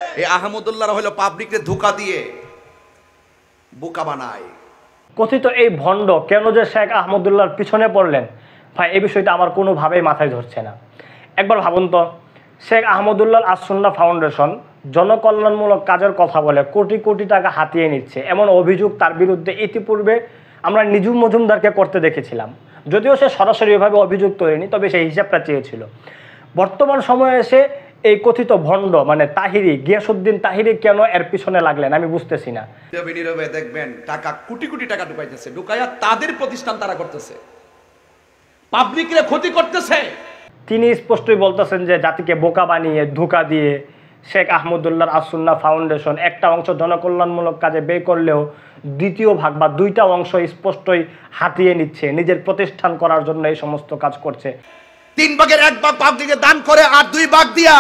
এই আহমদুল্লাহরা হলো পাবলিককে ধোঁকা দিয়ে বোকা বানায়। কথিত এই ভণ্ড কেন যে শেখ আহমদুল্লাহর পিছনে পড়লেন ভাই, এই বিষয়টা আমার কোনোভাবেই মাথায় ধরছে না। একবার ভাবুন তো, শেখ আহমদুল্লাহ আস-সুন্নাহ ফাউন্ডেশন জনকল্যাণমূলক কাজের কথা বলে কোটি কোটি টাকা হাতিয়ে নিচ্ছে, এমন অভিযোগ তার বিরুদ্ধে ইতিপূর্বে আমরা নিজু মজুমদারকে করতে দেখেছিলাম। যদিও সে সরাসরিভাবে অভিযোগ করেনি, তবে সেই হিসাবটা চেয়েছিল। বর্তমান সময়ে এসে এই কথিত ভণ্ড মানে তাহিরি, গিয়াসউদ্দিন তাহিরি কেন এর পিছনে লাগলেন আমি বুঝতেছি না। নীরবে দেখবেন টাকা কোটি কোটি টাকা ঢুকাইতেছে, ঢুকাইয়া তাদের প্রতিষ্ঠান তারা করতেছে, পাবলিকের ক্ষতি করতেছে। তিনি স্পষ্টই বলতেছেন যে জাতিকে বোকা বানিয়ে ধোঁকা দিয়ে শেখ আহমদুল্লাহর আস-সুন্নাহ ফাউন্ডেশন একটা অংশ জনকল্যাণমূলক কাজে ব্যয় করলেও দ্বিতীয় ভাগ বা দুইটা অংশ স্পষ্টই হাতিয়ে নিচ্ছে, নিজের প্রতিষ্ঠান করার জন্য এই সমস্ত কাজ করছে। 3 ভাগের 1 ভাগ পাবলিকে দান করে আর 2 ভাগ দিয়া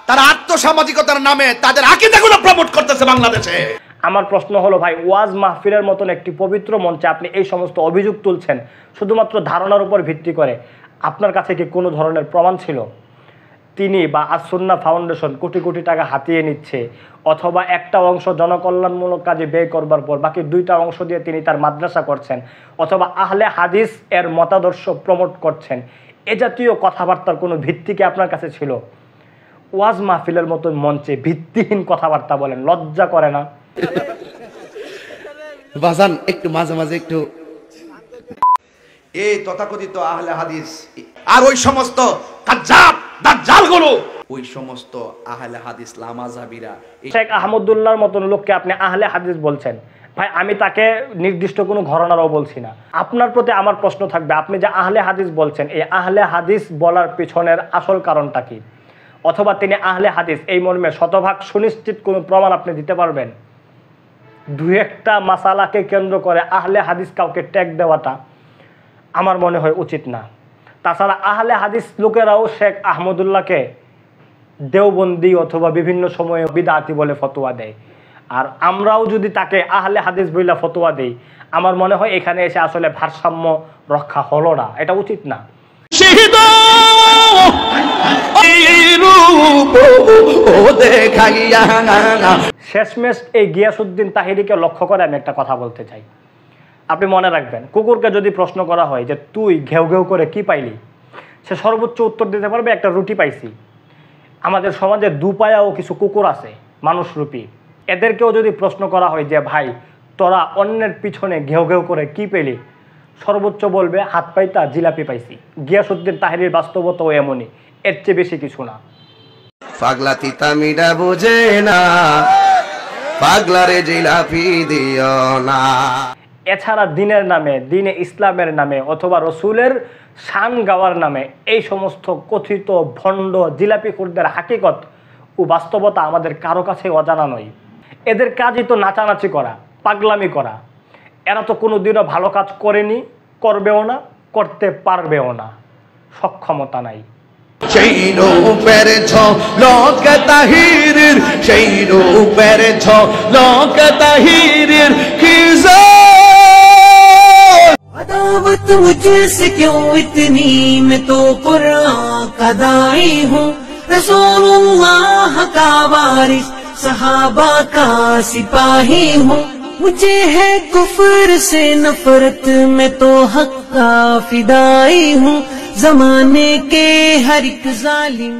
তারা আত্মসামাজিকতার নামে তাদের আকীদাগুলো প্রমোট করতেছে বাংলাদেশে। আমার প্রশ্ন হলো ভাই, ওয়াজ মাহফিলের মতন একটি পবিত্র মঞ্চে আপনি এই সমস্ত অভিযোগ তুলছেন শুধুমাত্র ধারণার উপর ভিত্তি করে, আপনার কাছে কি কোনো ধরনের প্রমাণ ছিল তিনি বা আস-সুন্নাহ ফাউন্ডেশন কোটি কোটি টাকা হাতিয়ে নিচ্ছে, অথবা একটা অংশ জনকল্যাণমূলক কাজে ব্যয় করবার পর বাকি 2টা অংশ দিয়ে তিনি তার মাদ্রাসা করছেন, অথবা আহলে হাদিস এর মতাদর্শ প্রমোট করছেন, এ জাতীয় কথাবার্তার কোনো ভিত্তি কি আপনার কাছে ছিল? ওয়াজ মাহফিলের মতন মঞ্চে ভিত্তিহীন কথাবার্তা বলেন, লজ্জা করে না? বাজান একটু মাঝে মাঝে একটু এই তথাকথিত আহলে হাদিস আর ওই সমস্ত কাজ্জাব দাজ্জালগুলো, ওই সমস্ত আহলে হাদিস লামাযাবিরা শেখ আহমদুল্লাহর মতন লোককে আপনি আহলে হাদিস বলছেন। ভাই আমি তাকে নির্দিষ্ট কোনো ঘরানারও বলছি না। আপনার প্রতি আমার প্রশ্ন থাকবে, আপনি যে আহলে হাদিস বলছেন, এই আহলে হাদিস বলার পিছনের আসল কারণটা কি? অথবা তিনি আহলে হাদিস এই মর্মে শতভাগ সুনিশ্চিত কোনো প্রমাণ আপনি দিতে পারবেন? 2-1টা মাসালাকে কেন্দ্র করে আহলে হাদিস কাউকে ট্যাগ দেওয়াটা আমার মনে হয় উচিত না। তাছাড়া আহলে হাদিস লোকেরাও শেখ আহমদুল্লাহকে দেওবন্দি অথবা বিভিন্ন সময়ে বিদআতি বলে ফতোয়া দেয়, আর আমরাও যদি তাকে আহলে হাদিস বইলা ফতোয়া দেই, আমার মনে হয় এখানে এসে আসলে ভারসাম্য রক্ষা হলো না, এটা উচিত না। শেষমেশ এই গিয়াসউদ্দিন তাহিরিকে লক্ষ্য করে আমি একটা কথা বলতে চাই। আপনি মনে রাখবেন, কুকুরকে যদি প্রশ্ন করা হয় যে তুই ঘেউ ঘেউ করে কি পাইলি, সে সর্বোচ্চ উত্তর দিতে পারবে একটা রুটি পাইছি। আমাদের সমাজে দুপায়াও কিছু কুকুর আছে মানুষরূপী, এদেরকেও যদি প্রশ্ন করা হয় যে ভাই তোরা অন্যের পিছনে ঘেউ ঘেউ করে কি পেলি, সর্বোচ্চ বলবে হাত পাইতা জিলাপি পাইছি। গিয়াসউদ্দিন তাহিরির বাস্তবতাও এমনই, এর চেয়ে বেশি কিছু না। পাগলা তিতা মিডা বুঝে না, পাগলারে জিলাপি দিও না। এছাড়া দিনের নামে, দিনে ইসলামের নামে অথবা রসুলের শান গাওয়ার নামে এই সমস্ত কথিত ভণ্ড জিলাপিখোরদের হাকিকত ও বাস্তবতা আমাদের কারো কাছে অজানা নয়। এদের কাজই তো নাচানাচি করা, পাগলামি করা। এরা তো কোনোদিনও ভালো কাজ করেনি, করবেও না, করতে পারবেও না, সক্ষমতা নাই। সেই রূপের ঝলক তাহিরের, সেই রূপের ঝলক তাহিরের কি अदावत मुझसे क्यों इतनी, मैं तो कुरान का दाई हूँ, रसूलुल्लाह का वारिस, सहाबा का सिपाही हूँ। मुझे है कुफर से नफरत, मैं तो हक का फिदाई हूँ, जमाने के हर एक जालिम